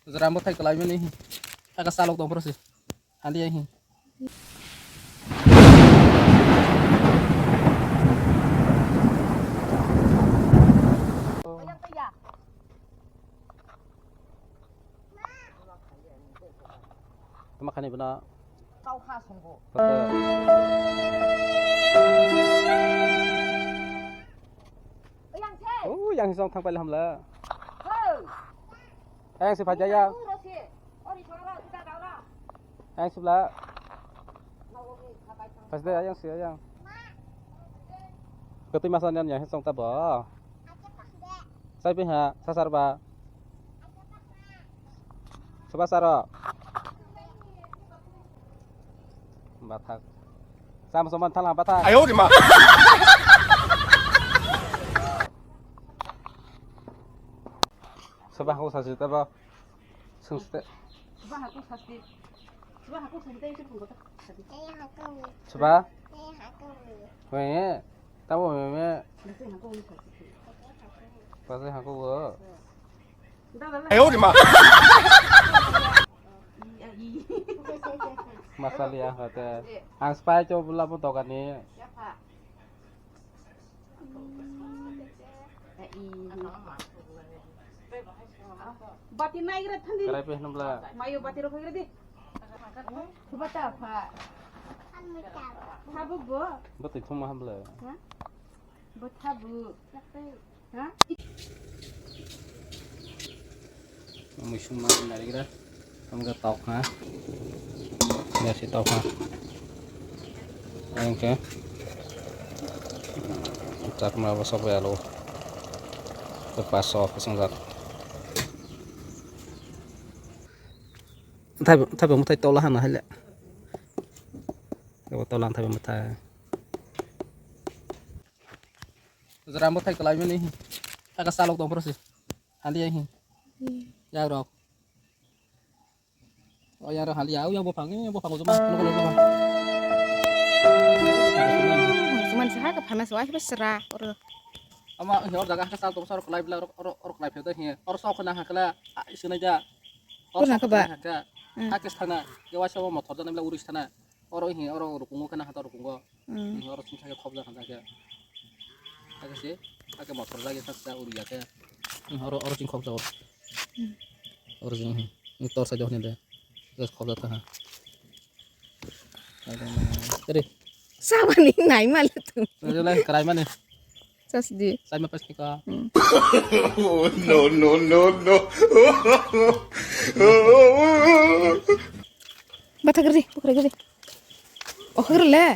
rambut thay kelai ini agak salok dong proses handi ini makan ini benar kau khas sungguh yang song thang pai hamla yang si phajaya yang sebelah pasti yang si yang ketu masan yang song ta bo sai pi ha sasar ba sebasar batak sama sama thalang batak ayo di ma sebah aku sasi ta ba sungste sebab aku sakit itu pun tak sakit sebah we tahu me pasti aku wo ayo di ma masalah ya kata ang spy coba pun tahu kan ni batin naik rat thandi kerai pe nambla mayo batin rok gede coba tak pak habu bo betul cuma hambla ha bot habu ha musim mana dari kita kamu ke tok ha ya si tok ha yang ke kita kemana besok ya lo lepas sof senggat thay bằng một thay to là hẳn là hay lẹ cái to làm thay bằng một thay ra một thay cái này agak salok dong proses handi ini ya rok oh ya rok handi yang bopang cuma kalau cuman sah ke panas wah berserah ama ini orang jaga kesal tuh sorok live orang live itu ini orang sok kena hakla sini aja orang keba hakis tanah gawas sama motor dan bilang urus tanah orang ini orang rukungo kena hatar rukungo ini orang cinta ke khobla kan saja agak sih agak motor lagi tak urus ya kayak orang cinta khobla orang ini tor saja ini deh terus khobla tanah jadi sama nih naik malu tuh jadi kerai mana sos di saya mau pasti kak no. bata gede pokoknya gede oh kerle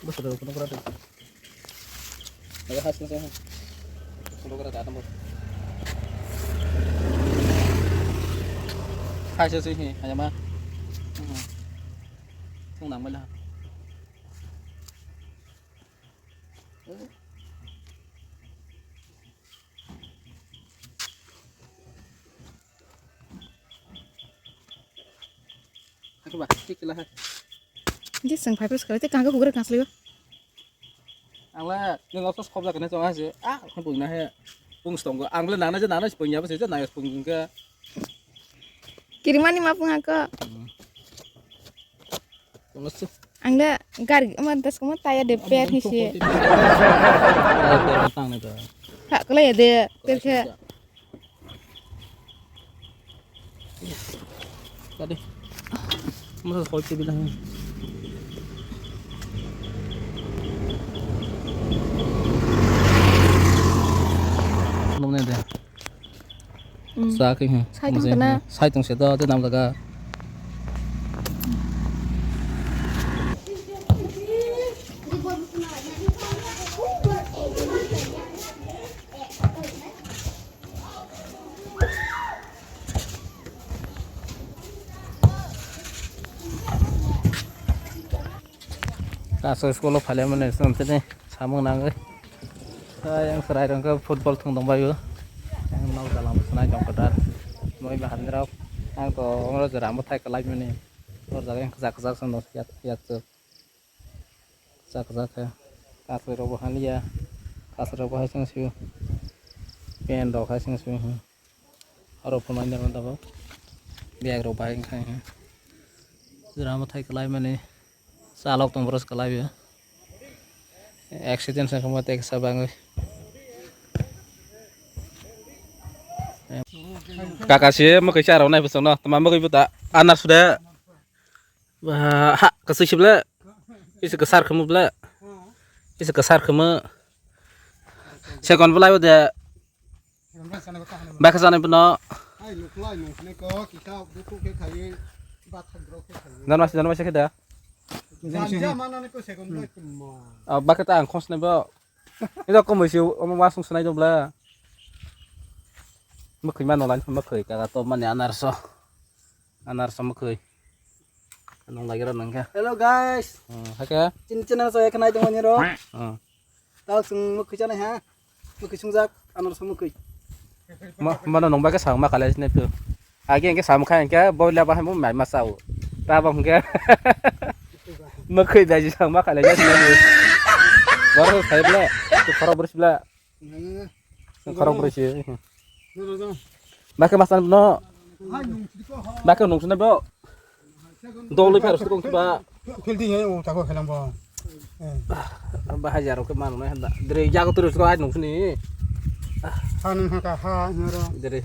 betul betul berarti agak khas nih saya betul berarti ada mau hai sih ini hanya mah không nặng mới là các bạn kích là jadi sang pipe sekali itu kagak gue ngasih lo ang la nung otos khop la kana so ase kan pung na he pung stong go ang la nana je pung ya ba se je na pung ga kiriman nih mapung aku pung su anda gar mantas kamu taya DPR sih tang na to kak kalau ya deh terus tadi masa khoi ke bilang nông này đây xa cái gì sai tung sẽ đó tới năm là kasus sekolah paling mana sampai ni sama nang yang serai dong ke football tung dong bayu yang mau dalam senai jong kedar mau bahan derau yang to ngoro jera mo thai kalai mene or jaga yang kazak san dos ya tu kazak ya kasro robo hania kasro robo hasan siu pen rok khai sing sing aro pemain dah mantap biar rok baik khai drama thai kelai mane salok tong boros kelai ya accident sa kamu tek sabang kakak sih mau ke cara naik pesona teman mau ke buta anak sudah hak kasih sebelah bisa kesar kamu belah bisa kesar kamu sekon belah udah baik kesana peno dan masih kita baik kita angkos nih bo itu aku masih omong masuk senai tuh belah mukhi mana lain mukhi kakak tuh mana anarso mukhi nong lagi orang nengka Hello guys, oke channel saya kenal temannya ro. Tahu sung mukhi channel ha, mukhi sungjak anor sung mukhi. mana nong baik sang mak kalah sini tuh agi yang ke sama kayak ke boleh apa mau main masau tabang ke mukhi dah jadi sang mak kalah jadi sini baru saya bela tuh korang bersih korang bersih baik masan no baik nong sana bo dong lebih harus dong coba Fildinya jago kelam bo. bahajar ke mana nih dari jago terus kau nong sini Hanun haka ha ngoro. dari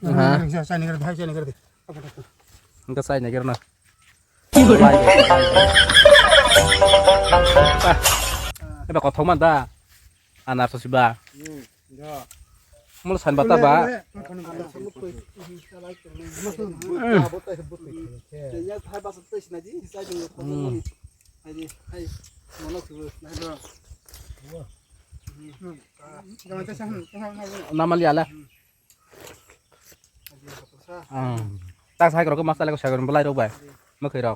Saya nih bahasa nih ngerti. Apa itu? enggak saya nih karena ini kau tahu mana anak sosial Ya. mulai san bata ba Ya hai bahasa tu sih naji, saya juga tahu. Hai, mana tu? Jangan tersahan. nama liala tak saya kalau ke masalah kau saya kalau belai đâu vậy mới khởi đầu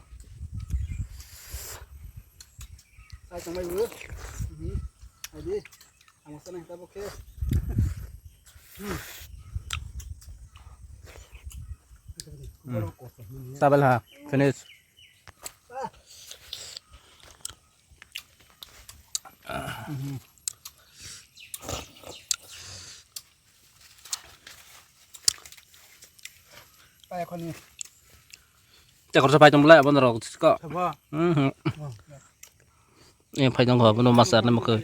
Saya sampai dulu. Jadi, kamu senang tak oke? sabal ha finish Kayak kon ni. chắc còn phải trong lại bọn nó có Coba. em phải trong họ bọn nó massage nó mà khởi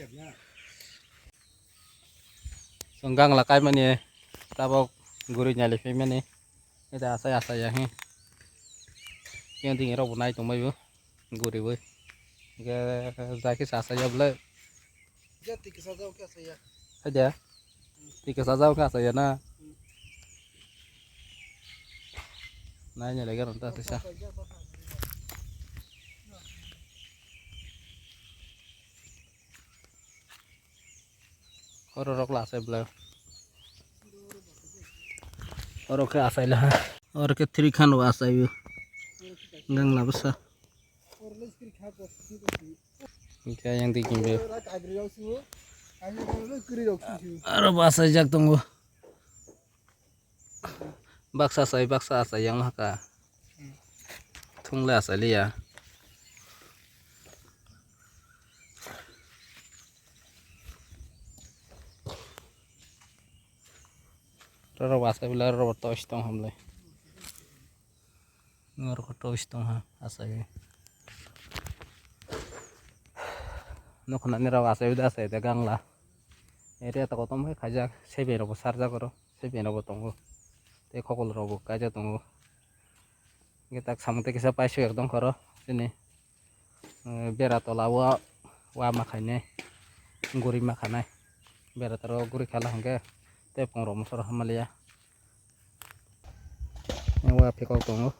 senggang là cái mà nè ta bảo guri nhà lấy phim này cái ta saya ya he yang tinggi rau bunai trong mấy bữa guri với cái giải cái saya bela Jadi kisah jauh ke saya. aja tiga saja nggak saya na nanya lagi nanti sisa orang kelas saya bela orang ke asal lah orang ke three kan wa asal you ngang lah besar kayak yang tinggi be orang bahasa jak tunggu baksa saya yang lah ka thung lah asal ya orang bahasa bila orang bertaus tong hamle ngar bertaus tong ha asal nó còn nãy ra sẽ đã sẽ gang là area tao có tông khai ra xe biển nó sát ra cơ xe biển nó có tông thế khó còn rồi cái cho tông cái ta xong thế cái sao phải sửa tông khó thế này bera tao là wa mà khai này guri mà khai này bera tao guri khai là hàng cái thế phong rồi một số ham malia wa phải có tông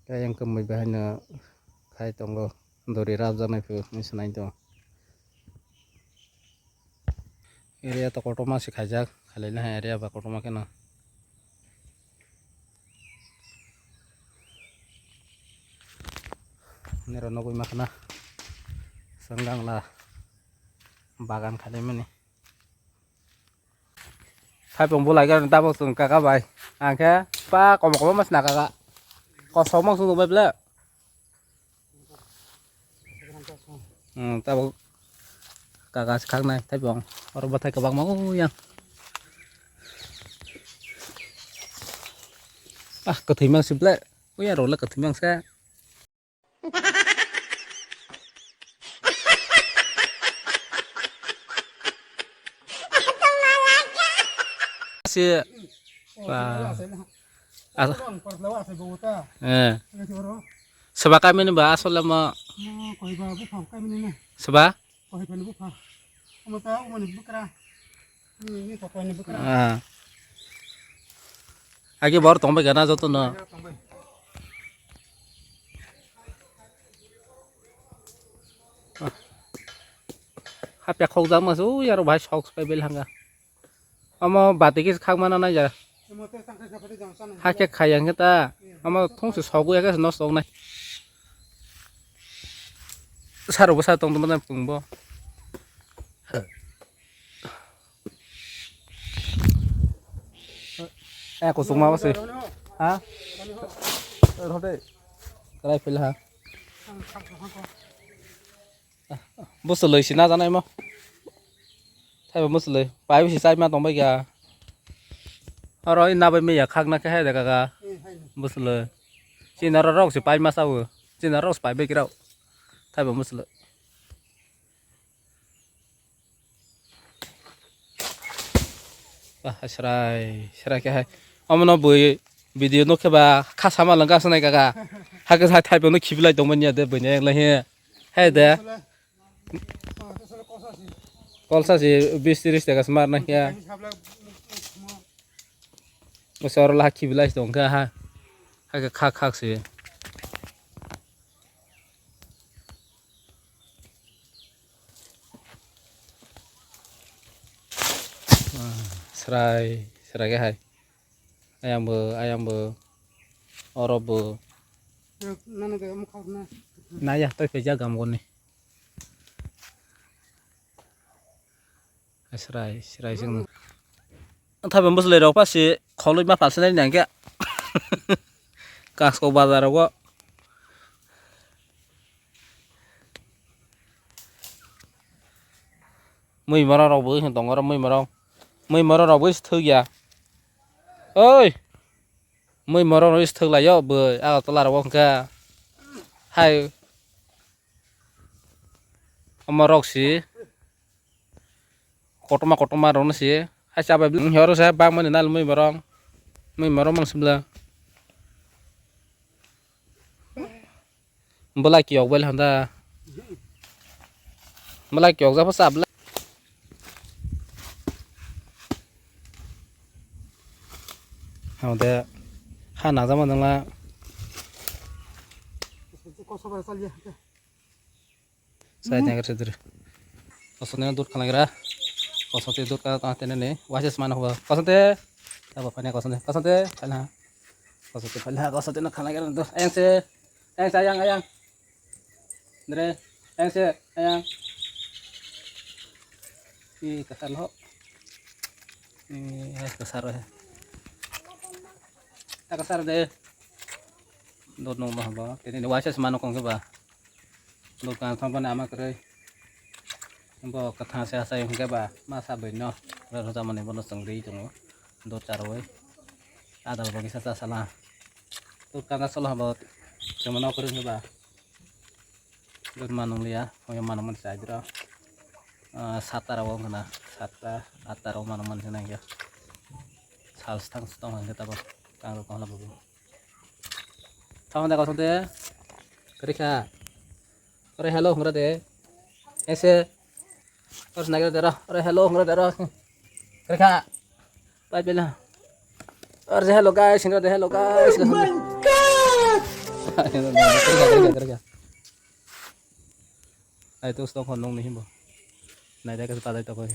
cái yang kemui bahan khai tonggo dari raja mai fu misalnya itu area to koto masih khajak khali nah area ba koto makena ini rono kui makna senggang lah bagan khali meni khai pong bulai kan ta bok sung kakak bai angke pa komo mas nakaka kosong mong sung bai bla tao cả cả khác này thấy bóng rồi bắt thấy các bác máu nhang à cái thím mang xịp lệ ôi ya rồi là cái thím mang xe xe và sebab kami ni bahas soal lama sebab lagi baru tombe gana jatuh na HP khâu ra mà số ya rồi bài shop phải bên hàng à ama batik cái khác mà nó này giờ hai cái khai yang kita ama thông sự sáu cái nó sáu này sao rồi sao tông tông bên cùng bo cuộc sống mà bác sĩ hả thôi đấy cái này phải là bớt xử lý xin ra này mà thay vào bớt xử lý phải bị sai mà tông bây giờ rồi na bây giờ khác na cái hay là cái bớt xử lý chỉ nó rau sẽ phải mà sao chỉ nó rau phải bây cái đâu thay vào bớt xử lý serai cái hay ông nó bơi video nó cái bà khá sao mà lần cái này cả hai cái thay vào nó kịp lại tông bên nhà để bơi nhẹ lại he hay đấy con sao gì biết series cái smart này kia một số là kịp lại tông cái ha hai cái khác khác gì serai cái hay ayam bơ oro bơ nãy giờ tôi phải ra gầm con này serai chừng thay bằng bớt lời đâu bác sĩ khó lấy mà phản xạ này cái các số bazar đâu có mày mà ra đâu bữa hiện tổng ra mày mà ra đâu bữa thứ gì ơi mày mà ra đâu thứ là do bữa tao là đâu cả hay mà rau xí kotoma rau xí hay sao vậy hiểu rồi sao bang mình nãy mày mà rau mang sebelah belai kiok bel handa belai kiok ra pasab handa khana zaman dang la saya nyangkut sedur kosongnya dur kalang kira kosong tidur ke tengah tenen nih wajah semana huwa kosong teh apa pannya kosong teh kalah kosong teh nak kalang kira tuh ayang Dre ayang ih kasar lo kasar ya kasar deh dono mah ba ini wajah semana kong ba lokan thong nama kere bo katha saya hingga ba masa benno ro zaman ni bono sangri jong do charoi ada bagi sasa salah tu kana salah ba jamana kere ba don manung liya hoya manung man sajra satara wong kana sata ataro manung man senang ya sal stang kita ba kang ko na bu thong da ko thong te kerika अरे हेलो हमरा दे ऐसे और नगर दे रहा अरे हेलो हमरा दे रहा रखा बाय बेला और हेलो गाइस हमरा दे hello guys oh my God करके आई तो उसको फोन नहीं बो नहीं देखा तो पता तो कोई